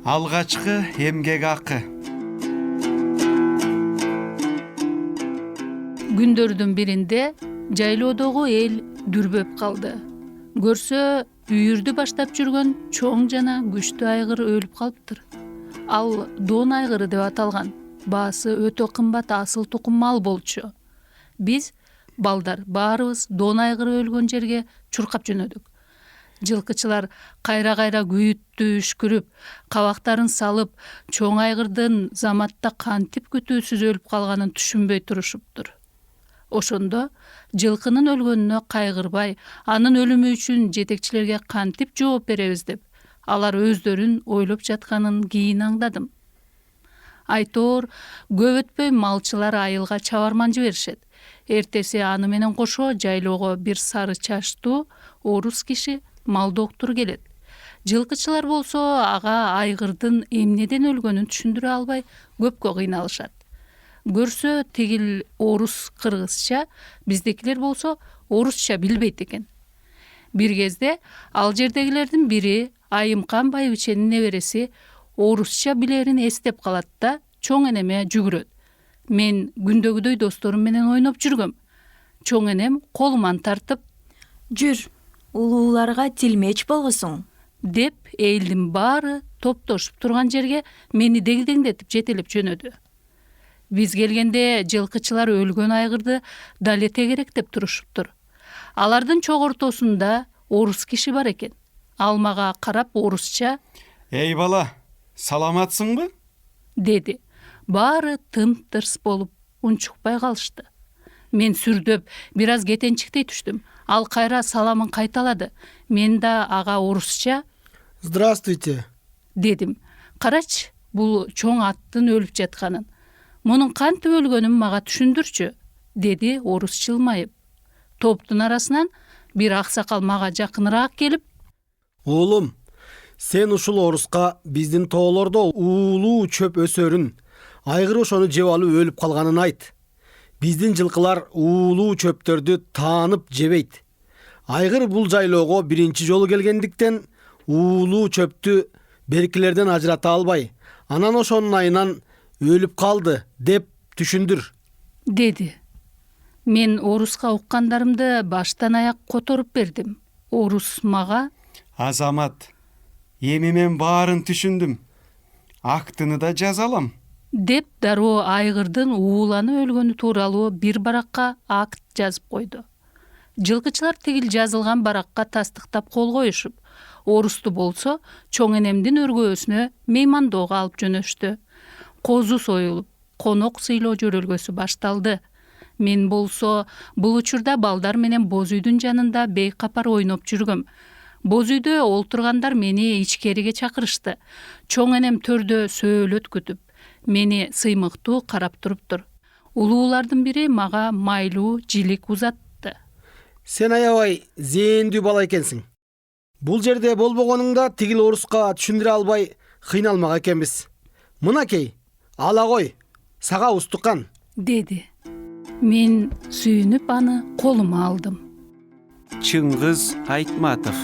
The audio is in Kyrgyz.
Алгачкы эмгек акы. Күндөрдүн биринде жайлоодогу эл дүрбөп калды. Көрсө, үйүрдү баштап жүргөн чоң жана күчтүү айгыр өлүп калыптыр. Ал Дон айгыры деп аталган. Баасы өтө кымбат асыл тукум мал болчу. Биз балдар баарыбыз Дон айгыры өлгөн жерге чуркап жөнөдүк. Жылкычылар кайра күйүттү үшкүрүп, кабактарын салып, чоң айгырдын заматта кантип күтүүсүз өлүп калганын түшүнбөй турушуптур. Ошондо жылкынын өлгөнүнө кайгырбай, анын өлүмү үчүн жетекчилерге кантип жооп беребиз деп, алар өздөрүн ойлоп жатканын кийин аңдадым. Айтоор, көп өтпөй малчылар айылга чабарман жиберишет. Эртеси аны менен кошо жайлоого бир сары чачтуу орус киши мал доктуру келет. Жылкычылар болсо ага айгырдын эмнеден өлгөнүн түшүндүрө албай көпкө кыйналышат. Көрсө тигил орус кыргызча, биздекилер болсо орусча билбейт экен. Бир кезде ал жердегилердин бири Айымкан байбиченин небереси орусча билерин эстеп калат да чоң энеме жүгүрөт. Мен күндөгүдөй досторум менен ойноп жүргөм. Чоң энем колуман тартып, Жүр, улууларга тилмеч болгусуң. деп элдин баары топтошуп турган жерге мени дегдеңдетип жетелеп жөнөдү. Биз келгенде жылкычылар өлгөн айгырды дале тегеректеп турушуптур. Алардын чок ортосунда орус киши бар экен. Ал мага карап орусча Эй бала, саламатсыңбы? деди. Баары тым-тырс болуп унчукпай калышты. Мен сүрдөп, бир аз кетенчиктей түштүм. Ал кайра саламын кайталады. Мен да ага орусча Здравствуйте. дедим. Карач, бул чоң аттын өлүп жатканын. Мунун кантип өлгөнүн мага түшүндүрчү, деди орус жылмайып. Топтун арасынан бир аксакал мага жакыныраак келип, Уулум, сен ушул оруска биздин тоолордо уулуу чөп өсөрүн, айгыр ошону жеп алып өлүп калганын айт. Биздин жылкылар уулуу чөптөрдү таанып жебейт. Айгыр бул жайлоого биринчи жолу келгендиктен уулуу чөптү беркилерден ажырата албай, анан ошонун айынан өлүп калды деп түшүндүр. деди. Мен оруска уккандарымды баштан аяк которуп бердим. Орус мага Азамат, эми мен баарын түшүндүм. Актыны да жазалам. деп дароо айгырдын ууланы өлгөнү тууралуу бир баракка акт жазып койду. Жылкычылар тигил жазылган баракка тастыктап кол коюшуп, орусту болсо чоң энемдин өргөөсүнө меймандоого алып жөнөштү. Козу союлуп, конок сыйлоо жөрөлгөсү башталды. Мен болсо бул учурда балдар менен боз үйдүн жанында бейкапар ойноп жүргөм. Боз үйдө олтургандар мени ичкериге чакырышты. Чоң энем төрдө сөөлөт күтүп, мени сыймыктуу карап туруптур. Улуулардын бири мага майлуу жилик узатты. Сен аябай зээндүү бала экенсиң. Бул жерде болбогонуңда тигил оруска түшүндүрө албай кыйналмак экенбиз. Мынакей, ала кой, сага устукан. деди. Мен сүйүнүп аны колума алдым. Чыңгыз Айтматов.